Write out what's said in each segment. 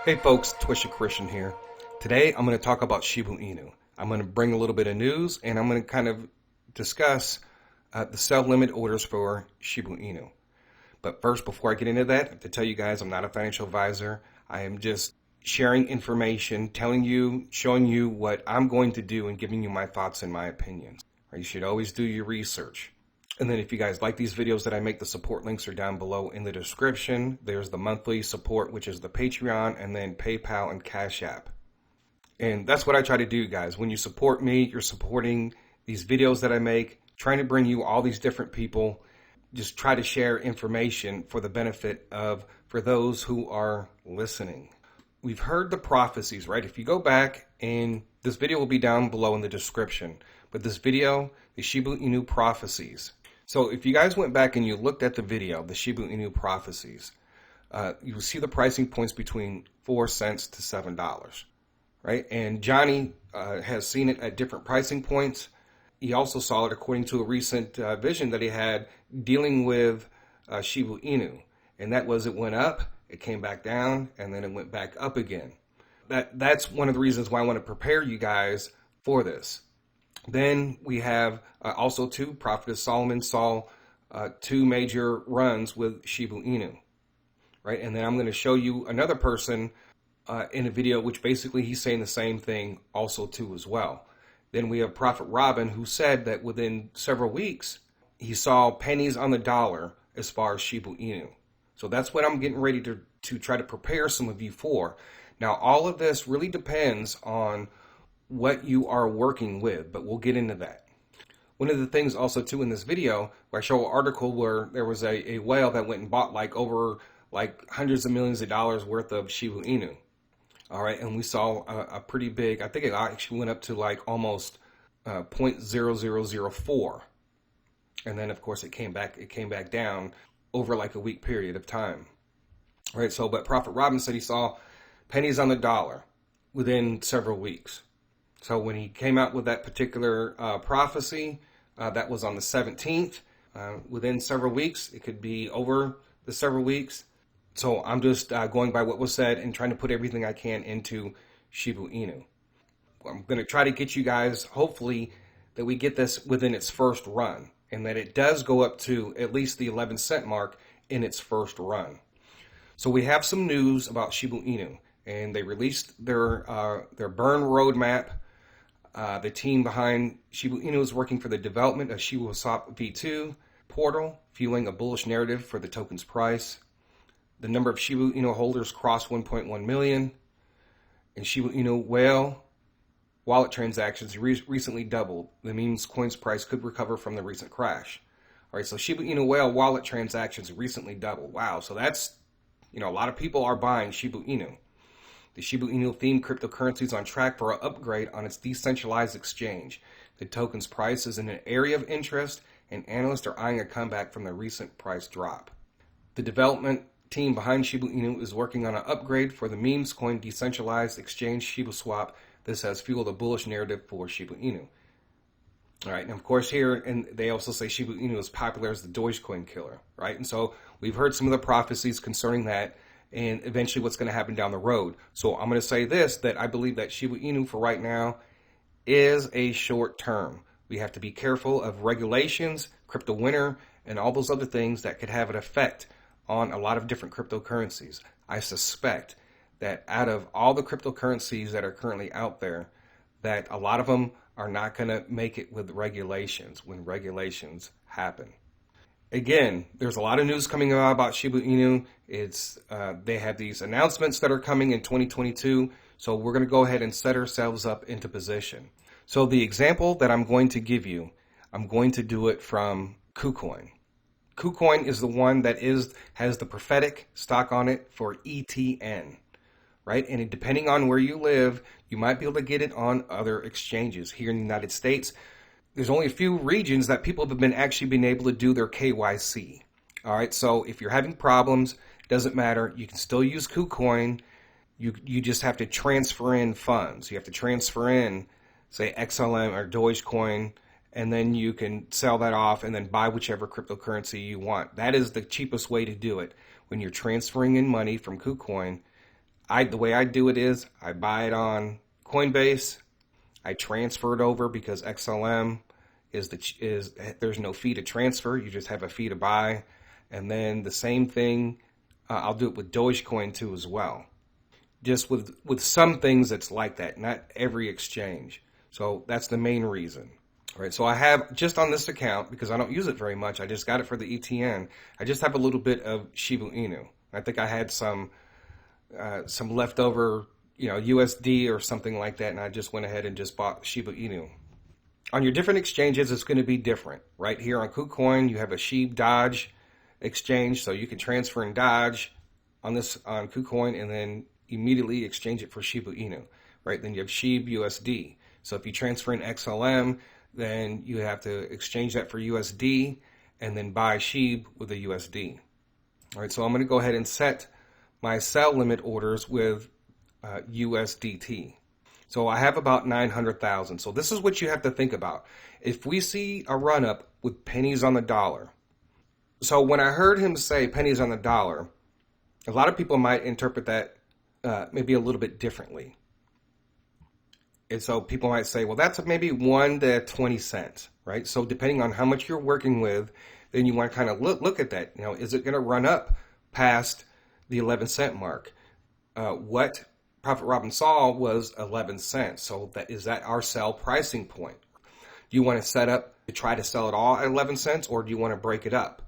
Hey folks, Twisha Christian here. Today I'm going to talk about Shiba Inu. I'm going to bring a little bit of news and I'm going to kind of discuss the sell limit orders for Shiba Inu. But first, before I get into that, I have to tell you guys I'm not a financial advisor. I am just sharing information, telling you, showing you what I'm going to do and giving you my thoughts and my opinions. You should always do your research. And then if you guys like these videos that I make, the support links are down below in the description. There's the monthly support, which is the Patreon, and then PayPal and Cash App. And that's what I try to do, guys. When you support me, you're supporting these videos that I make, trying to bring you all these different people. Just try to share information for the benefit of, for those who are listening. We've heard the prophecies, right? If you go back, and this video will be down below in the description, but this video, the Shiba Inu Prophecies. So if you guys went back and you looked at the video, the Shiba Inu Prophecies, you will see the pricing points between 4 cents to $7, right? And Johnny has seen it at different pricing points. He also saw it according to a recent vision that he had dealing with Shiba Inu. And that was, it went up, it came back down, and then it went back up again. That's one of the reasons why I want to prepare you guys for this. Then we have also too, Prophetess Solomon saw 2 major runs with Shiba Inu, right? And then I'm going to show you another person in a video, which basically he's saying the same thing also too as well. Then we have Prophet Robin, who said that within several weeks, he saw pennies on the dollar as far as Shiba Inu. So that's what I'm getting ready to try to prepare some of you for. Now, all of this really depends on what you are working with, but we'll get into that. One of the things also too in this video, where I show an article where there was a whale that went and bought over hundreds of millions of dollars worth of Shiba Inu. All right, and we saw a pretty big, I think it actually went up to almost 0.0004. And then of course it came back down over a week period of time. All right, so but Prophet Robin said he saw pennies on the dollar within several weeks. So when he came out with that particular prophecy, that was on the 17th, within several weeks, it could be over the several weeks. So I'm just going by what was said and trying to put everything I can into Shiba Inu. I'm going to try to get you guys, hopefully, that we get this within its first run and that it does go up to at least the 11-cent mark in its first run. So we have some news about Shiba Inu, and they released their burn roadmap. The team behind Shiba Inu is working for the development of Shiba Swap V2 portal, fueling a bullish narrative for the token's price. The number of Shiba Inu holders crossed 1.1 million. And Shiba Inu whale wallet transactions recently doubled. The meme's coin's price could recover from the recent crash. All right, so Shiba Inu whale wallet transactions recently doubled. Wow, so that's, a lot of people are buying Shiba Inu. The Shiba Inu themed cryptocurrency is on track for an upgrade on its decentralized exchange. The token's price is in an area of interest, and analysts are eyeing a comeback from the recent price drop. The development team behind Shiba Inu is working on an upgrade for the memes coin decentralized exchange Shiba Swap. This has fueled a bullish narrative for Shiba Inu. All right, and of course here, and they also say Shiba Inu is popular as the Dogecoin killer, right? And so we've heard some of the prophecies concerning that, and eventually what's going to happen down the road. So I'm going to say this, that I believe that Shiba Inu for right now is a short term. We have to be careful of regulations, crypto winter, and all those other things that could have an effect on a lot of different cryptocurrencies. I suspect that out of all the cryptocurrencies that are currently out there, that a lot of them are not going to make it with regulations when regulations happen. Again, there's a lot of news coming out about Shiba Inu. They have these announcements that are coming in 2022. So we're going to go ahead and set ourselves up into position. So the example that I'm going to give you, I'm going to do it from Kucoin. Kucoin is the one that has the prophetic stock on it for ETN, right? And depending on where you live, you might be able to get it on other exchanges. Here in the United States, there's only a few regions that people have actually been able to do their KYC. All right, so if you're having problems, it doesn't matter. You can still use KuCoin. You just have to transfer in funds. You have to transfer in, say, XLM or Dogecoin, and then you can sell that off and then buy whichever cryptocurrency you want. That is the cheapest way to do it. When you're transferring in money from KuCoin, The way I do it is I buy it on Coinbase. I transfer it over because XLM is there's no fee to transfer. You just have a fee to buy. And then the same thing, I'll do it with Dogecoin too as well. Just with some things it's like that, not every exchange. So that's the main reason. All right, so I have just on this account, because I don't use it very much, I just got it for the ETN. I just have a little bit of Shiba Inu. I think I had some leftover, USD or something like that, and I just went ahead and just bought Shiba Inu. On your different exchanges, it's going to be different. Right here on Kucoin, you have a Shiba Dodge exchange, so you can transfer in Dodge on Kucoin and then immediately exchange it for Shiba Inu. Right? Then you have Shiba USD. So if you transfer in XLM, then you have to exchange that for USD and then buy Shiba with a USD. All right, so I'm going to go ahead and set my sell limit orders with USDT. So I have about 900,000. So this is what you have to think about. If we see a run up with pennies on the dollar. So when I heard him say pennies on the dollar, a lot of people might interpret that maybe a little bit differently. And so people might say, well, that's maybe 1 to 20 cents, right? So depending on how much you're working with, then you want to kind of look at that. Is it going to run up past the 11-cent mark? What Prophet Robin saw was 11 cents. So is that our sell pricing point? Do you want to set up to try to sell it all at 11 cents, or do you want to break it up,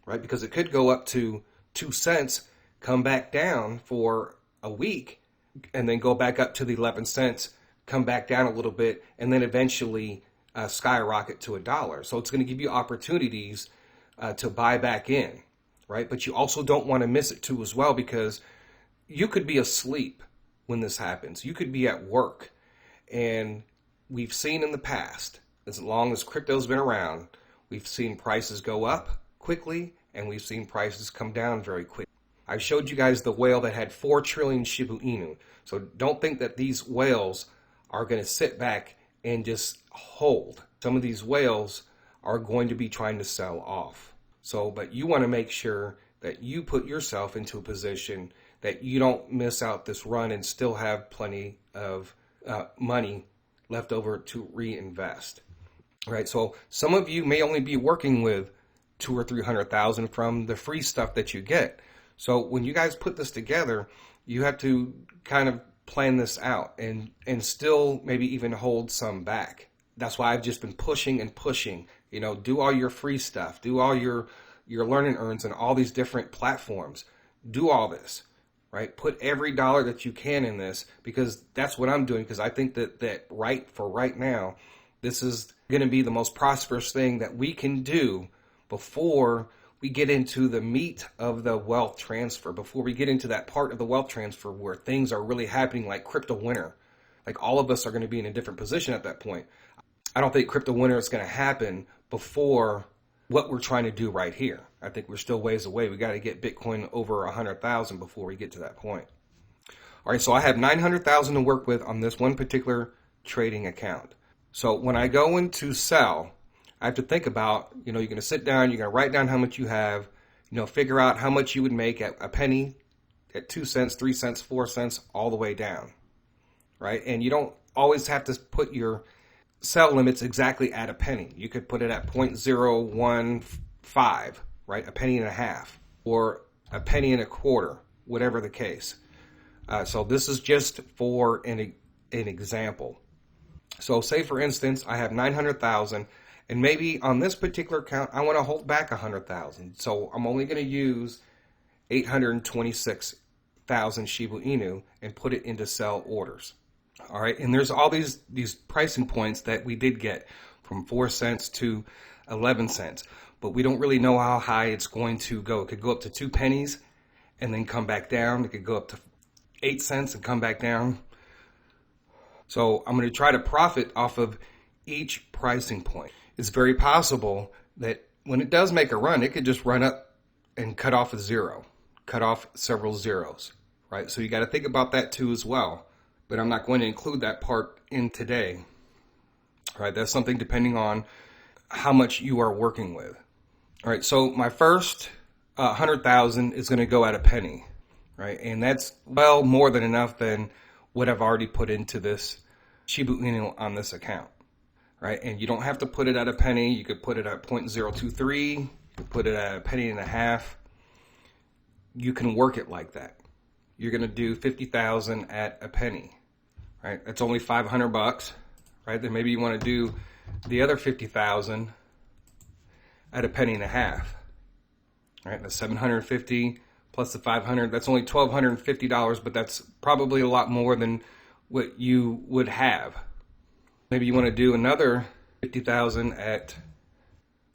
right? Because it could go up to 2 cents, come back down for a week, and then go back up to the 11 cents, come back down a little bit, and then eventually skyrocket to $1. So it's going to give you opportunities to buy back in, right? But you also don't want to miss it too as well, because you could be asleep when this happens. You could be at work, and we've seen in the past, as long as crypto's been around, we've seen prices go up quickly, and we've seen prices come down very quickly. I showed you guys the whale that had 4 trillion Shiba Inu. So don't think that these whales are going to sit back and just hold. Some of these whales are going to be trying to sell off. But you want to make sure that you put yourself into a position that you don't miss out this run and still have plenty of money left over to reinvest. All right, so some of you may only be working with 200,000 or 300,000 from the free stuff that you get. So when you guys put this together, you have to kind of plan this out and still maybe even hold some back. That's why I've just been pushing and pushing. Do all your free stuff, do all your learn and earns and all these different platforms. Do all this, right? Put every dollar that you can in this, because that's what I'm doing, because I think that right now, this is going to be the most prosperous thing that we can do before we get into the meat of the wealth transfer, before we get into that part of the wealth transfer where things are really happening, like crypto winter. Like, all of us are going to be in a different position at that point. I don't think crypto winter is going to happen before what we're trying to do right here. I think we're still ways away. We got to get Bitcoin over 100,000 before we get to that point. All right, so I have 900,000 to work with on this one particular trading account. So when I go into sell, I have to think about, you're going to sit down, you're going to write down how much you have, figure out how much you would make at a penny, at 2 cents, 3 cents, 4 cents, all the way down, right? And you don't always have to put your sell limits exactly at a penny. You could put it at 0.015, right? A penny and a half, or a penny and a quarter, whatever the case. So this is just for an example. So say, for instance, I have 900,000, and maybe on this particular account, I want to hold back 100,000. So I'm only going to use 826,000 Shiba Inu and put it into sell orders. All right, and there's all these pricing points that we did get from 4 cents to 11 cents, but we don't really know how high it's going to go. It could go up to 2 pennies and then come back down. It could go up to 8 cents and come back down. So I'm going to try to profit off of each pricing point. It's very possible that when it does make a run, it could just run up and cut off a zero, cut off several zeros, right? So you got to think about that too as well. But I'm not going to include that part in today. All right, that's something depending on how much you are working with. All right, so my first 100,000 is going to go at a penny. right? And that's well more than enough than what I've already put into this Shiba Inu on this account, right? And you don't have to put it at a penny. You could put it at 0.023, you could put it at a penny and a half. You can work it like that. You're going to do 50,000 at a penny, right? That's only $500, right? Then maybe you want to do the other 50,000 at a penny and a half, right? That's 750 plus the 500. That's only $1,250, but that's probably a lot more than what you would have. Maybe you want to do another 50,000 at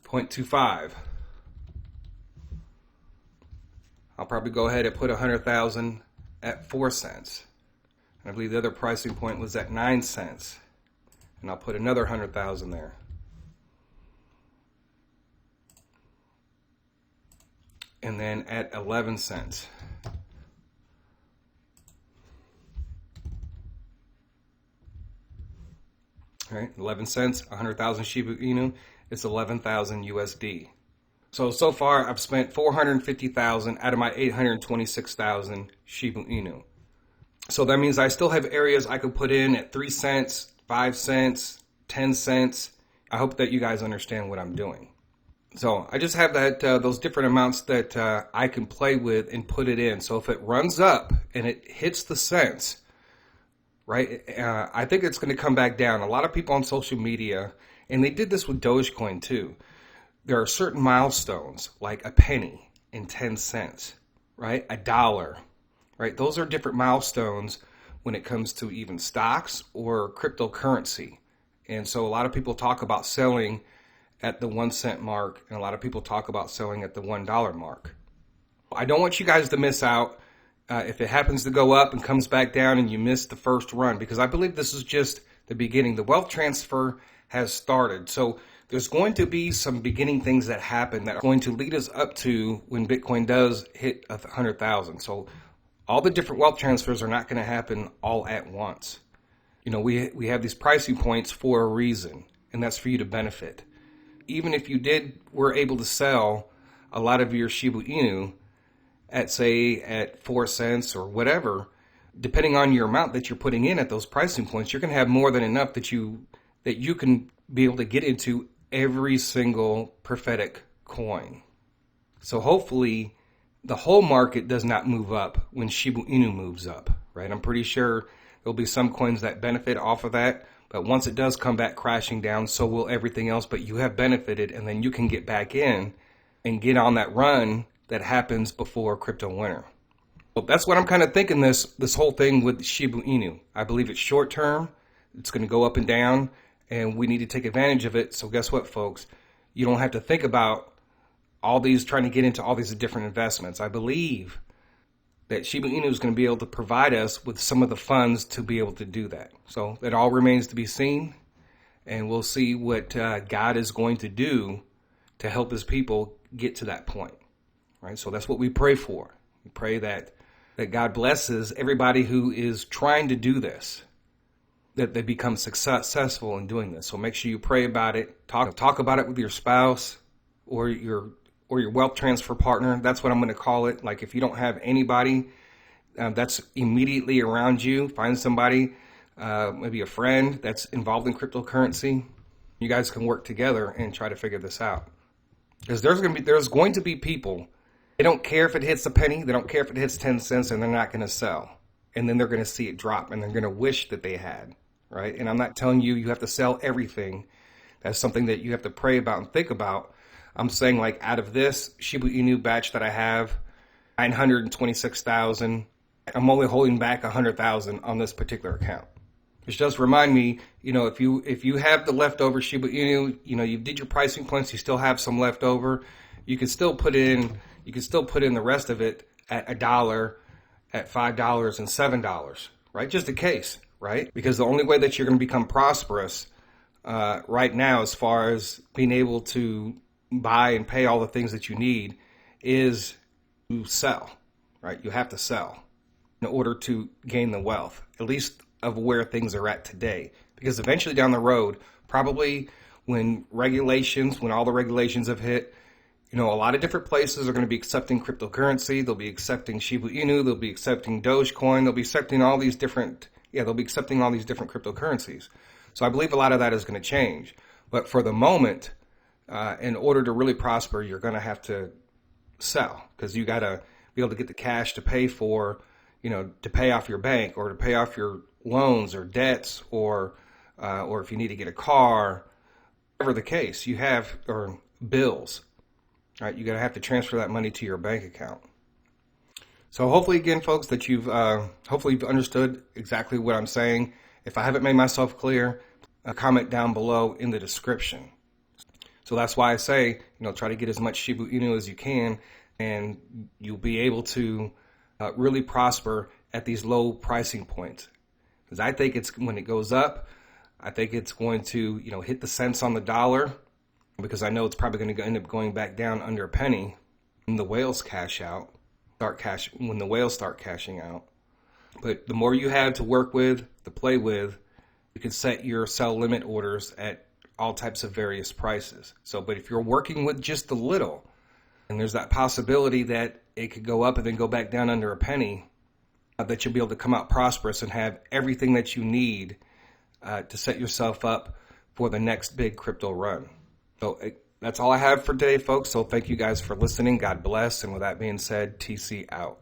0.25. I'll probably go ahead and put 100,000 at 4 cents. And I believe the other pricing point was at 9 cents. And I'll put another 100,000 there. And then at 11 cents. All right, 11 cents, 100,000 Shiba Inu, it's 11,000 USD. So far I've spent 450,000 out of my 826,000 Shiba Inu. So that means I still have areas I could put in at 3 cents, 5 cents, 10 cents. I hope that you guys understand what I'm doing. So I just have that those different amounts that I can play with and put it in. So if it runs up and it hits the cents, right, I think it's going to come back down. A lot of people on social media, and they did this with Dogecoin too. There are certain milestones like a penny and 10 cents, right? $1, right? Those are different milestones when it comes to even stocks or cryptocurrency. And so a lot of people talk about selling at the 1 cent mark, and a lot of people talk about selling at the $1 mark. I don't want you guys to miss out if it happens to go up and comes back down and you miss the first run, because I believe this is just the beginning. The wealth transfer has started. So there's going to be some beginning things that happen that are going to lead us up to when Bitcoin does hit 100,000. So all the different wealth transfers are not going to happen all at once. You know, we have these pricing points for a reason, and that's for you to benefit. Even if you were able to sell a lot of your Shiba Inu at, say, at 4 cents or whatever, depending on your amount that you're putting in at those pricing points, you're going to have more than enough that you can be able to get into every single prophetic coin. So hopefully the whole market does not move up when Shiba Inu moves up, right? I'm pretty sure there'll be some coins that benefit off of that, but once it does come back crashing down, so will everything else, but you have benefited, and then you can get back in and get on that run that happens before crypto winter. Well, that's what I'm kind of thinking this whole thing with Shiba Inu. I believe it's short term. It's going to go up and down, and we need to take advantage of it. So guess what, folks? You don't have to think about trying to get into all these different investments. I believe that Shiba Inu is going to be able to provide us with some of the funds to be able to do that. So it all remains to be seen, and we'll see what God is going to do to help his people get to that point, right? So that's what we pray for. We pray that God blesses everybody who is trying to do this, that they become successful in doing this. So make sure you pray about it. Talk about it with your spouse or your wealth transfer partner. That's what I'm going to call it. Like if you don't have anybody that's immediately around you, find somebody, maybe a friend that's involved in cryptocurrency. You guys can work together and try to figure this out. Because there's going to be people, they don't care if it hits a penny, they don't care if it hits 10 cents, and they're not going to sell. And then they're going to see it drop, and they're going to wish that they had, right? And I'm not telling you have to sell everything. That's something that you have to pray about and think about. I'm saying, like, out of this Shiba Inu batch that I have, 926,000, I'm only holding back 100,000 on this particular account. Which does remind me, if you have the leftover Shiba Inu, you did your pricing points, you still have some left over, you can still put in the rest of it at $1, at $5 and $7, right? Just in case, right? Because the only way that you're going to become prosperous right now, as far as being able to buy and pay all the things that you need, is to sell, right? You have to sell in order to gain the wealth, at least of where things are at today. Because eventually down the road, probably when all the regulations have hit, A lot of different places are going to be accepting cryptocurrency. They'll be accepting Shiba Inu. They'll be accepting Dogecoin. They'll be accepting all these different, cryptocurrencies. So I believe a lot of that is going to change. But for the moment, in order to really prosper, you're going to have to sell, because you got to be able to get the cash to pay for, to pay off your bank, or to pay off your loans or debts, or if you need to get a car, whatever the case you have, or bills. Right, you're going to have to transfer that money to your bank account. So hopefully, again, folks, that you've understood exactly what I'm saying. If I haven't made myself clear, comment down below in the description. So that's why I say, try to get as much Shiba Inu as you can, and you'll be able to really prosper at these low pricing points. Because I think when it goes up, I think it's going to, hit the cents on the dollar, because I know it's probably going to end up going back down under a penny when the whales when the whales start cashing out. But the more you have to work with, to play with, you can set your sell limit orders at all types of various prices. But if you're working with just a little, and there's that possibility that it could go up and then go back down under a penny, that you'll be able to come out prosperous and have everything that you need to set yourself up for the next big crypto run. So that's all I have for today, folks. So thank you guys for listening. God bless. And with that being said, TC out.